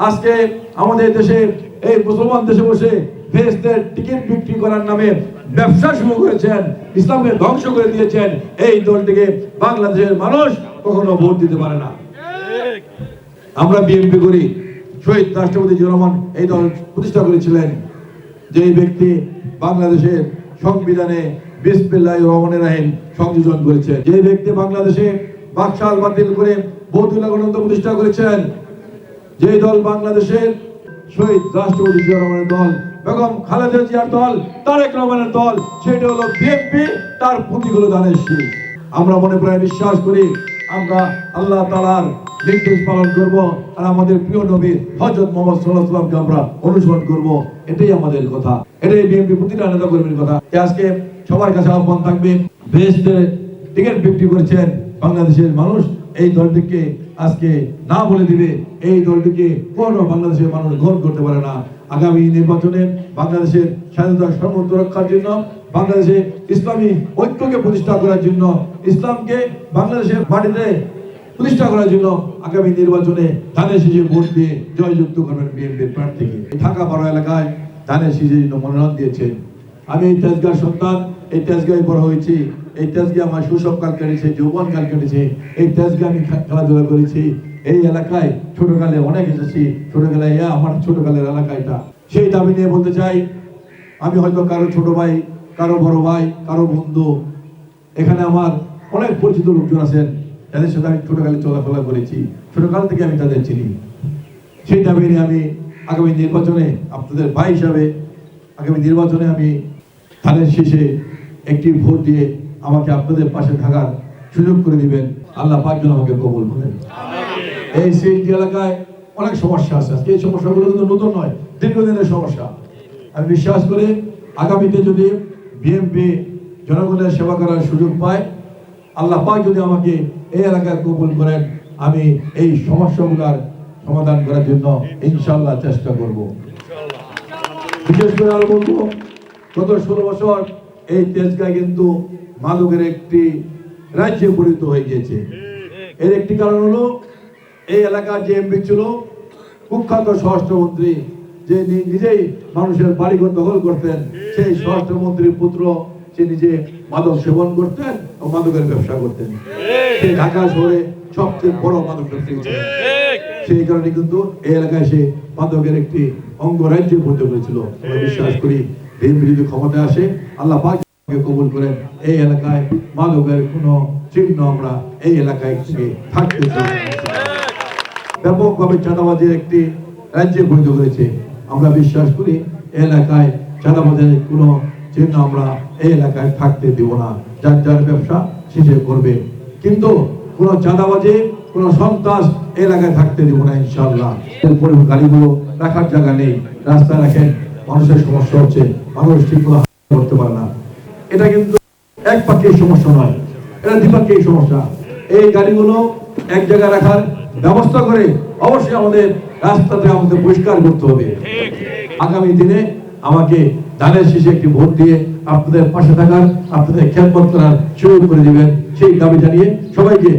আজকে আমাদের দেশে এই মুসলমান দেশে বসে ফেরেশতাদের টিকিট বিক্রি করার নামে ব্যবসা শুরু করেছেন, ইসলামকে ধ্বংস করে দিয়েছেন। এই দলটিকে বাংলাদেশের মানুষ কখনো ভোট দিতে পারে না। আমরা বিএনপি করি, শহীদ রাষ্ট্রপতি জিয়াউর রহমান এই দল প্রতিষ্ঠা করেছিলেন। যে ব্যক্তি বাংলাদেশের সংবিধানে বিসমিল্লাহির রহমানির রহিম সংযোজন করেছে, যে ব্যক্তি বাংলাদেশে বাকশাল বাতিল করে বৌদ্ধ গণতন্ত্র প্রতিষ্ঠা করেছেন, যে দল বাংলাদেশের শহীদ রাষ্ট্রপতি জিয়াউর রহমানের দল, বেগম খালেদা জিয়ার দল, তারেক রহমানের দল, সেটা হলো বিএনপি, তার প্রতীক হলো ধানের শীষ। আমরা মনে প্রায় বিশ্বাস করি আমরা আল্লাহ তাআলার নির্দেশ পালন করব আর আমাদের প্রিয় নবী হযরত মুহাম্মদ সাল্লাল্লাহু আলাইহি ওয়াসাল্লামকে আমরা অনুসরণ করব। এটাই আমাদের কথা, এটাই বিএনপি প্রতিটা নেতা কর্মীর কথা। আজকে সবার কাছে আহ্বান থাকবে, বেহেশতের টিকিট বিক্রি করেছেন বাংলাদেশের মানুষ, এই দলটিকে আজকে না বলে দিবে, এই দলটিকে কোনো বাংলাদেশের মানুষ গ্রহণ করতে পারে না। আগামী নির্বাচনে বাংলাদেশের স্বাধীনতা সার্বভৌমত্ব রক্ষার জন্য, বাংলাদেশে ইসলামী ঐক্যকে প্রতিষ্ঠা করার জন্য, ইসলামকে বাংলাদেশের মাটিতে প্রতিষ্ঠা করার জন্য আগামী নির্বাচনে ধানের শীষে ভোট দিয়ে জয়যুক্ত করবেন বিএনপি প্রার্থীকে। ঢাকা 12 এলাকায় ধানের শীষের জন্য মনোনয়ন দিয়েছেন। আমি এই তেজগাঁর সন্তান, এই তেজগাঁয়ে বড় হয়েছি, এই তেজগাঁয়ে আমার শৈশবকাল কেটেছে, যৌবনকাল কেটেছে, এই তেজগাঁয়ে আমি খেলাধুলা করেছি। এই এলাকায় ছোটকালে অনেক এসেছি, ছোটবেলায় আমার ছোটকালের এলাকা এটা। সেই দাবি নিয়ে বলতে চাই, আমি হয়তো কারো ছোট ভাই, কারো বড় ভাই, কারো বন্ধু, এখানে আমার অনেক পরিচিত লোকজন আছেন যাদের সাথে আমি ছোটকালে চলাফেরা করেছি, ছোটকাল থেকে আমি তাদের চিনি। সেই দাবি নিয়ে আমি আগামী নির্বাচনে আপনাদের ভাই হিসাবে আগামী নির্বাচনে আমি ধানের শীষে একটি ভোট দিয়ে আমাকে আপনাদের পাশে থাকার সুযোগ করে দিবেন। আল্লাহ পাক যেন আমাকে কবুল করেন। এই সিএনজি এলাকায় অনেক সমস্যা আছে, এই সমস্যাগুলো কিন্তু নতুন নয়, দীর্ঘদিনের সমস্যা। আমি বিশ্বাস করি আগামীতে যদি বিএনপি জনগণের সেবা করার সুযোগ পায়, আল্লাহ পাক যদি আমাকে এই এলাকায় কবুল করেন, আমি এই সমস্যাগুলোর সমাধান করার জন্য ইনশাআল্লাহ চেষ্টা করব। বিশেষ করে আরো বলবো, গত 16 বছর এই তেজগাঁ কিন্তু মাদকের একটি রাজ্যে পরিণত হয়ে গিয়েছে। এর একটি কারণ হলো এই এলাকার যে এমপি ছিল, কুখ্যাত স্বরাষ্ট্রমন্ত্রী, যে নিজেই মানুষের বাড়িঘর দখল করতেন, সেই স্বরাষ্ট্রমন্ত্রীর পুত্র সে নিজে মাদক সেবন করতেন ও মাদকের ব্যবসা করতেন। সে ঢাকা শহরে সবচেয়ে বড় মাদক ব্যবসায়ী ছিলেন। সেই কারণে কিন্তু এই এলাকায় সে মাদকের একটি অঙ্গরাজ্যে পরিণত হয়েছিল। আমরা বিশ্বাস করি বিএনপি যদি ক্ষমতায় আসে, আল্লাহ পাক কবুল করেন, এই এলাকায় মাদকের কোনো চিহ্ন আমরা এই এলাকায় থেকে থাকতে চাই। ব্যাপকভাবে চাঁদাবাজির একটি রাজ্যে পরিণত হয়েছে। আমরা বিশ্বাস করি এই এলাকায় চাঁদাবাজির কোনো চিহ্ন আমরা এই এলাকায় থাকতে দেব না। যার যার ব্যবসা সে করবে, কিন্তু কোনো চাঁদাবাজি, কোনো সন্ত্রাস এই এলাকায় থাকতে দেব না ইনশাআল্লাহ। এরপরে গাড়িগুলো রাখার জায়গা নেই, রাস্তায় রাখেন, মানুষের সমস্যা হচ্ছে, মানুষ ঠিক করতে পারে না। এটা কিন্তু একপাক্ষিক সমস্যা নয়, এটা দ্বিপাক্ষিক সমস্যা। এই গাড়িগুলো এক জায়গায় রাখার ব্যবস্থা করে অবশ্যই আমাদের রাস্তাতে আমাদের পরিষ্কার করতে হবে। আগামী দিনে আমাকে ধানের শীষে একটি ভোট দিয়ে আপনাদের পাশে থাকার, আপনাদের খেদমত করার সুযোগ করে দিবেন, সেই দাবি জানিয়ে সবাইকে